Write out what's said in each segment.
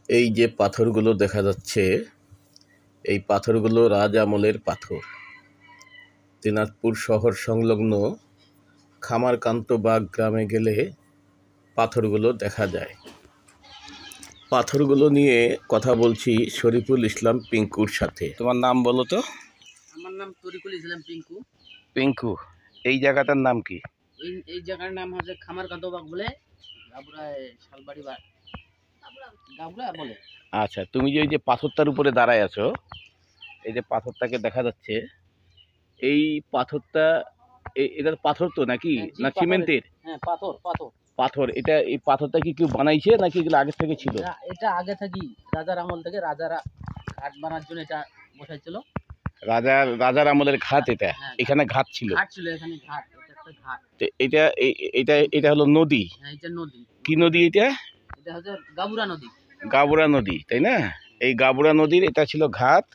এই যে পাথরগুলো দেখা যাচ্ছে, এই পাথরগুলো রাজ আমলের পাথর। দিনাজপুর শহর সংলগ্ন খামারকান্তবাগ গ্রামে গেলে পাথরগুলো দেখা যায়। পাথরগুলো নিয়ে কথা বলছি শরীফুল ইসলাম পিঙ্কুর সাথে। তোমার নাম বলো তো? আমার নাম তরিকুল ইসলাম পিঙ্কু। পিঙ্কু, এই জায়গাটার নাম কি? এই জায়গার নাম হচ্ছে খামারকান্তবাগ বলে, গাবুরায় শালবাড়ি বা গাবুরা বলে। আচ্ছা, তুমি যে ওই যে পাথরটার উপরে দাঁড়ায় আছো, এই যে পাথরটাকে দেখা যাচ্ছে, এই পাথরটা এটা পাথর তো নাকি না সিমেন্টের? হ্যাঁ, পাথর পাথর পাথর। এটা এই পাথরটা কি কেউ বানাইছে নাকি এগুলো আগে থেকে ছিল? না, এটা আগে থেকে রাজার আমল থেকে রাজারা ঘাট বানার জন্য এটা বসাইছিল। রাজার আমলের ঘাট এটা। এখানে ঘাট ছিল। ঘাট ছিল, এখানে ঘাট, এটা একটা ঘাট। এটা এটা হলো নদী। হ্যাঁ, এটা নদী। কি নদী এটা? এটা হচ্ছে গাবুরা নদী। গাবুরা নদী, তাই না? এই গাবুরা নদীর এটা ছিল ঘাট।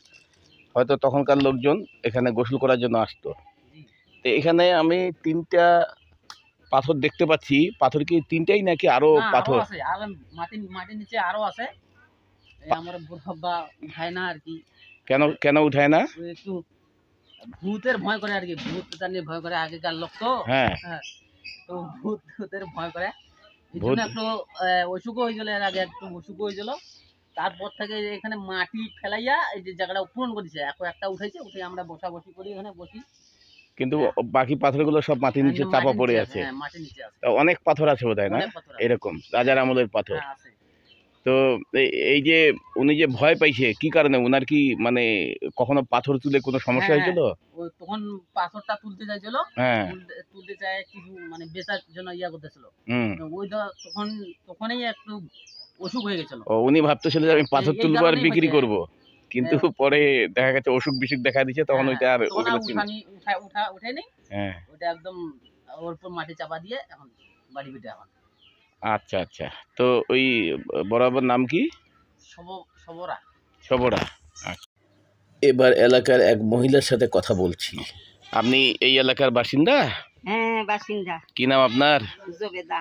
হয়তো তখনকার লোকজন এখানে গোসল করার জন্য আসতো। তো এখানে আমি 3টা পাথর দেখতে পাচ্ছি। পাথর কি 3টাই নাকি আরো পাথর আছে? আর মাটির নিচে আরো আছে। এই আমার বুড়াব্বা উঠায় না আর কি। কেন উঠায় না? একটু ভূতের ভয় করে আর কি, ভূত নিয়ে ভয় করে আগেকার লোক তো। হ্যাঁ, তো ভূতের ভয় করে, এই জন্য একটু অসুখ হয়েছিল। এর আগে একটু অসুখ হয়েছিল, তারপর থেকে এখানে মাটি ফেলাইয়া এই যে জায়গাটা পূরণ করেছে। এখন একটা উঠেছে, উঠে আমরা বসি করি, এখানে বসি। কিন্তু বাকি পাথরগুলো সব মাটির নিচে চাপা পড়ে আছে। হ্যাঁ, মাটির নিচে আছে। অনেক পাথর আছে বোধহয়, না? এরকম রাজার আমলের পাথর। তো এই যে উনি যে ভয় পাইছে কি কারণে? উনার কি মানে কখনো পাথর তুলে কোনো সমস্যা হয়েছিল? তখন পাথরটা তুলতে চাইছিল। হ্যাঁ, তুলতে চাই কিছু মানে বেচার জন্য ইয়া করতেছিল। ওই তখনই একটু অসুখ হয়ে গেছিল। উনি ভাবতেছিল যে আমি পাথর তুলবো আর বিক্রি করব, কিন্তু পরে দেখা গেছে অসুখ বিসুখ দেখা দিচ্ছে, তখন ওইটা আর উঠায়নি। হ্যাঁ, ওইটা একদম ওর উপর মাটি চাপা দিয়ে এখন বাড়ি বিটে এখন। আচ্ছা আচ্ছা। তো ওই বরাবর নাম কি? সবরা। সবরা। এবার এলাকার এক মহিলার সাথে কথা বলছি। আপনি এই এলাকার বাসিন্দা? হ্যাঁ, বাসিন্দা। কি নাম আপনার? জবেদা।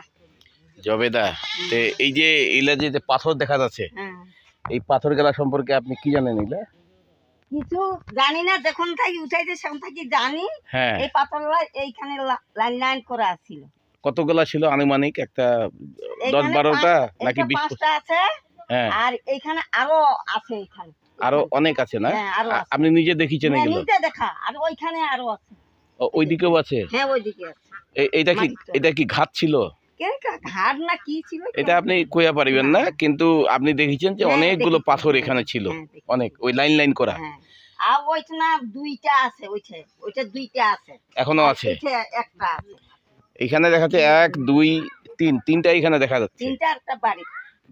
জবেদা। তো এই যে এলা যে পাথর দেখা যাচ্ছে, এই পাথর গেলা সম্পর্কে আপনি কি জানেন? এলা কিছু জানি না, যখন থেকে উঠাইছে সেখান থেকে জানি। হ্যাঁ, এই পাথরগুলো এইখানে লাইন লাইন করা ছিল। কতগুলা ছিল আনুমানিক? একটা 10-12টা নাকি 20টা আছে। হ্যাঁ, আর এইখানে আরো আছে। এখানে আরো অনেক আছে, না? আপনি নিজে দেখিছেন এগুলো? নিজে দেখা। আর ওইখানে আরো আছে। ওইদিকেও আছে? হ্যাঁ, ওইদিকে আছে। এটা কি ঘাট ছিল? ঘাট না কি ছিল এটা আপনি কইয়া পারিবেন না, কিন্তু আপনি দেখিছেন যে অনেকগুলো পাথর এখানে ছিল, অনেক, ওই লাইন লাইন করা। আর ওইখানে 2টা আছে, ওইটা 2টা আছে, এখনো আছে। একটা আছে এখানে দেখাচ্ছে 1 2 3, 3টা এখানে দেখা যাচ্ছে। 3টা একটা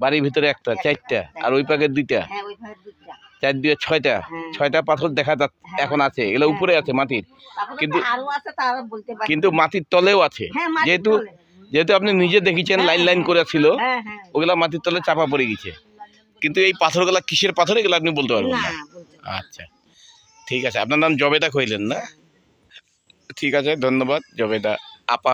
বাড়ির ভিতরে একটা, 4টা, আর ওই পাকে 2টা। হ্যাঁ, ওই পাকে 2টা, 4 2 6টা। 6টা পাথর দেখা যাচ্ছে এখন আছে। এগুলো উপরে আছে মাটির, কিন্তু আরো আছে তারা বলতে পারি, কিন্তু মাটির তলেও আছে। যেহেতু আপনি নিজে দেখিছেন লাইন লাইন করে ছিল, ওগুলা মাটির তলে চাপা পড়ে গেছে। কিন্তু এই পাথরগুলা কিসের পাথর এগুলো আপনি বলতে পারবেন না। আচ্ছা, ঠিক আছে। আপনার নাম জবেদা কইলেন, না? ঠিক আছে, ধন্যবাদ জবেদা।